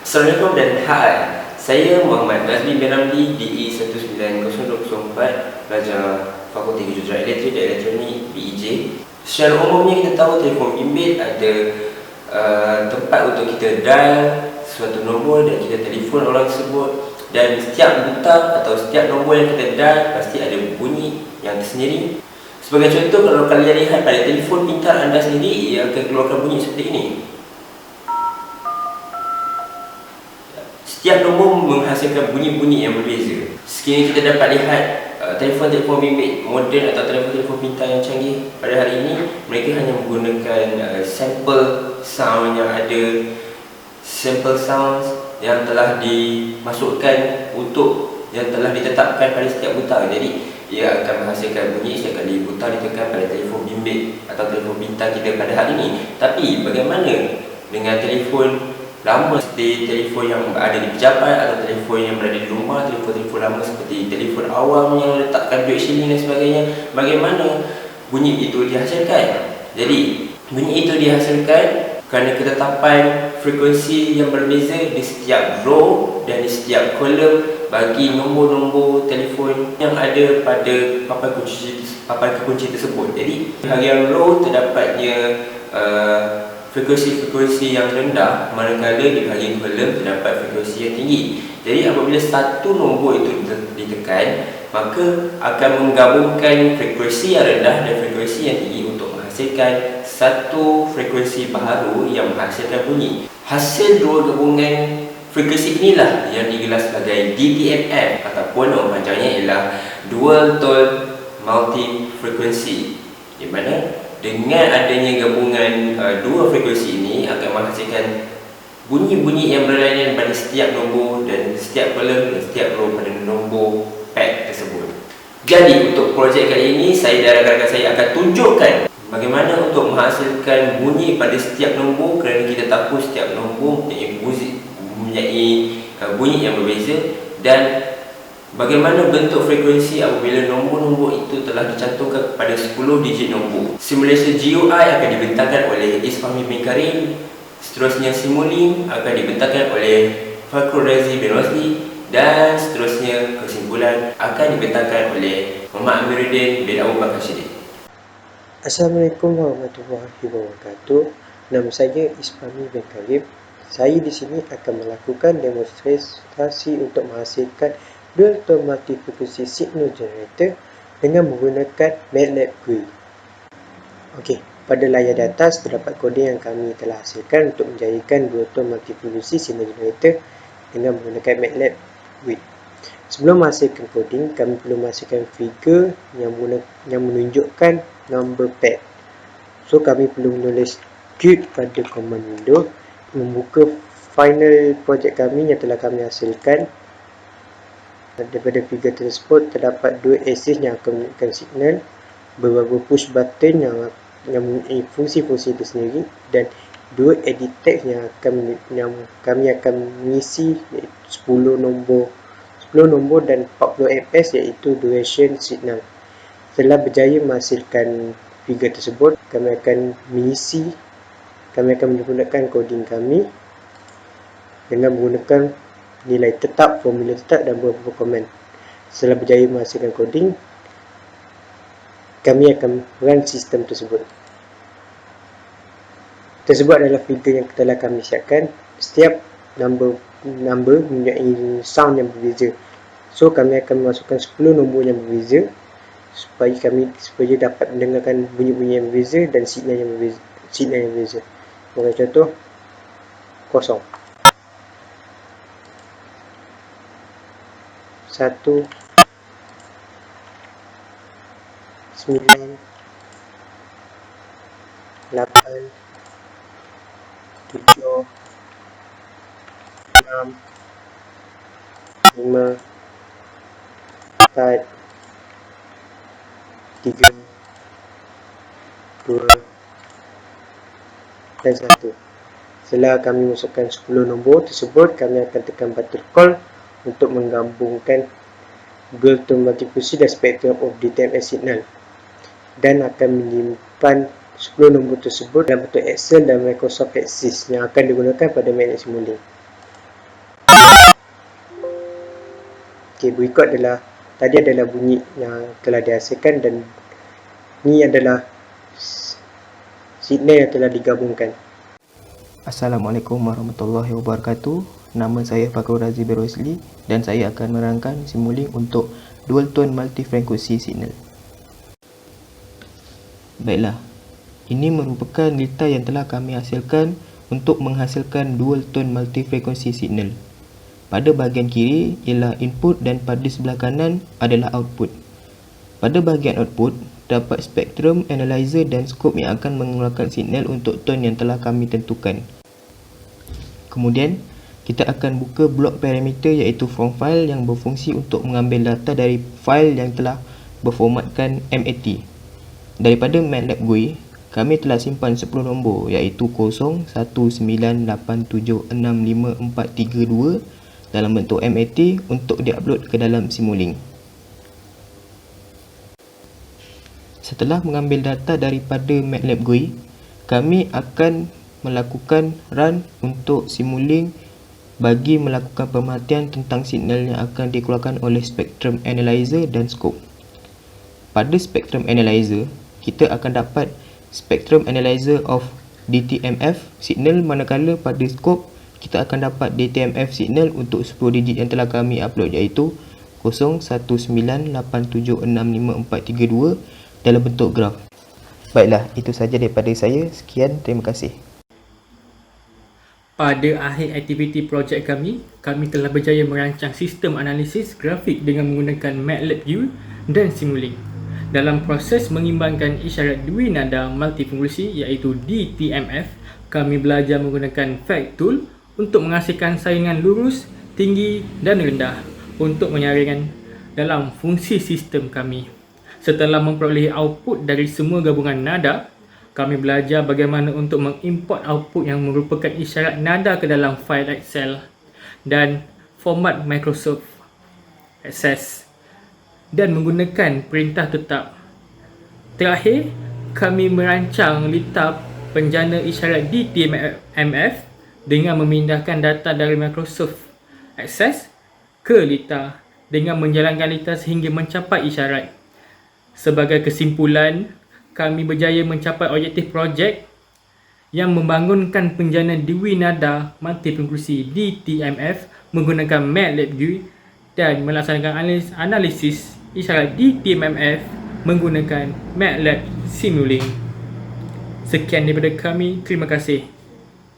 Assalamualaikum dan hai. Saya Muhammad Nazmi bin Ramli, DE 19024, pelajar Fakulti Kejuruteraan Elektrik dan Elektronik BEJ. Secara umumnya kita tahu telefon bimbit ada tempat untuk kita dial suatu nombor dan kita telefon orang tersebut, dan setiap butang atau setiap nombor yang kita dial pasti ada bunyi yang tersendiri. Sebagai contoh, kalau kalian lihat pada telefon pintar anda sendiri, ia akan keluarkan bunyi seperti ini. Setiap nombor menghasilkan bunyi-bunyi yang berbeza. Sekiranya kita dapat lihat telefon-telefon bimbit moden atau telefon-telefon pintar yang canggih pada hari ini, mereka hanya menggunakan sampel sound yang ada, sampel sounds yang telah dimasukkan untuk yang telah ditetapkan pada setiap butang. Jadi ia akan menghasilkan bunyi setiap kali butang ditekan pada telefon bimbit atau telefon pintar kita pada hari ini. Tapi bagaimana dengan telefon lama seperti telefon yang ada di pejabat atau telefon yang berada di rumah, telefon-telefon lama seperti telefon awam yang letakkan duit shilling dan sebagainya? Bagaimana bunyi itu dihasilkan? Jadi bunyi itu dihasilkan kerana ketetapan frekuensi yang berbeza di setiap row dan di setiap kolom bagi nombor-nombor telefon yang ada pada papan kekunci tersebut. Jadi bahagian row terdapatnya frekuensi yang rendah, manakala di bahagian kolom terdapat frekuensi yang tinggi. Jadi apabila satu nombor itu ditekan, maka akan menggabungkan frekuensi yang rendah dan frekuensi yang tinggi untuk menghasilkan satu frekuensi baharu yang menghasilkan bunyi. Hasil dua gabungan frekuensi inilah yang digelar sebagai DTMF ataupun nama panjangnya ialah Dual Tone Multi Frequency, di mana dengan adanya gabungan dua frekuensi ini akan menghasilkan bunyi-bunyi yang berlainan pada setiap nombor dan setiap kolom dan setiap row pada nombor pad tersebut. Jadi untuk projek kali ini, saya dan rakan-rakan saya akan tunjukkan bagaimana untuk menghasilkan bunyi pada setiap nombor, kerana kita tahu setiap nombor mempunyai bunyi yang berbeza, dan bagaimana bentuk frekuensi apabila nombor-nombor itu telah dicantumkan kepada 10 digit nombor. Simulasi GUI akan dibentangkan oleh Isfahmi bin Karim. Seterusnya Simulink akan dibentangkan oleh Fakhrul Razi bin Rosli. Dan seterusnya kesimpulan akan dibentangkan oleh Muhammad Amiruddin bin Abu Bakar Siddiq. Assalamualaikum warahmatullahi wabarakatuh. Nama saya Isfahmi bin Karim. Saya di sini akan melakukan demonstrasi untuk menghasilkan Dual Tone Multi-Frequency Signal Generator dengan menggunakan MATLAB GUI. Okey, pada layar di atas terdapat koding yang kami telah hasilkan untuk menjadikan Dual Tone Multi-Frequency Signal Generator dengan menggunakan MATLAB GUI. Sebelum menghasilkan koding, kami perlu menghasilkan figure yang menunjukkan number pad. So kami perlu menulis Qt pada command window, membuka final projek kami yang telah kami hasilkan. Daripada figure tersebut terdapat dua axis yang akan menunjukkan signal, beberapa push button yang mempunyai fungsi-fungsi tersendiri, dan dua edit text yang kami akan mengisi, iaitu 10 nombor dan 40 ms, iaitu duration signal. Setelah berjaya menghasilkan figure tersebut, kami akan menggunakan coding kami dengan menggunakan nilai tetap, formula tetap dan beberapa komen. Setelah berjaya menghasilkan coding, kami akan run sistem tersebut. Tersebut adalah figure yang telah kami siapkan. Setiap number mempunyai sound yang berbeza. So kami akan memasukkan 10 nombor yang berbeza supaya dapat mendengarkan bunyi-bunyi yang berbeza dan signal yang berbeza. Sebagai contoh, 0, 1, 9, 8, 7, 6, 5, 4, 3, 2 dan 1. Setelah kami masukkan 10 nombor tersebut, kami akan tekan button call untuk menggabungkan Dual Tone Multi-Frequency dan Spectrum of DTMF signal, dan akan menyimpan 10 nombor tersebut dalam bentuk Excel dan Microsoft Access yang akan digunakan pada MATLAB Simulink. Okey, berikut adalah tadi adalah bunyi yang telah dihasilkan dan ni adalah signal yang telah digabungkan. Assalamualaikum warahmatullahi wabarakatuh. Nama saya Fakrul Razi Berosli dan saya akan menerangkan Simulink untuk dual tone multi-frekuensi signal. Baiklah, ini merupakan data yang telah kami hasilkan untuk menghasilkan dual tone multi-frekuensi signal. Pada bahagian kiri ialah input dan pada sebelah kanan adalah output. Pada bahagian output, terdapat spektrum, analyzer dan skop yang akan mengeluarkan signal untuk tone yang telah kami tentukan. Kemudian, kita akan buka blok parameter iaitu from file yang berfungsi untuk mengambil data dari file yang telah berformatkan MAT. Daripada MATLAB GUI, kami telah simpan 10 nombor iaitu 0198765432 dalam bentuk MAT untuk diupload ke dalam Simulink. Setelah mengambil data daripada MATLAB GUI, kami akan melakukan run untuk Simulink bagi melakukan pemerhatian tentang signal yang akan dikeluarkan oleh Spectrum Analyzer dan Scope. Pada Spectrum Analyzer, kita akan dapat Spectrum Analyzer of DTMF signal, manakala pada Scope kita akan dapat DTMF signal untuk 10 digit yang telah kami upload iaitu 0198765432 dalam bentuk graf. Baiklah, itu sahaja daripada saya. Sekian, terima kasih. Pada akhir aktiviti projek kami telah berjaya merancang sistem analisis grafik dengan menggunakan MATLAB GUI dan Simulink. Dalam proses mengimbangkan isyarat dui nada multifungsi iaitu DTMF, kami belajar menggunakan fact tool untuk menghasilkan saingan lurus, tinggi dan rendah untuk menyaringkan dalam fungsi sistem kami. Setelah memperolehi output dari semua gabungan nada, kami belajar bagaimana untuk mengimport output yang merupakan isyarat nada ke dalam fail Excel dan format Microsoft Access dan menggunakan perintah tetap. Terakhir, kami merancang litar penjana isyarat DTMF dengan memindahkan data dari Microsoft Access ke litar dengan menjalankan litar sehingga mencapai isyarat. Sebagai kesimpulan, kami berjaya mencapai objektif projek yang membangunkan penjana dui nada multifungsi DTMF menggunakan MATLAB GUI dan melaksanakan analisis isyarat DTMF menggunakan MATLAB Simulink. Sekian daripada kami, terima kasih.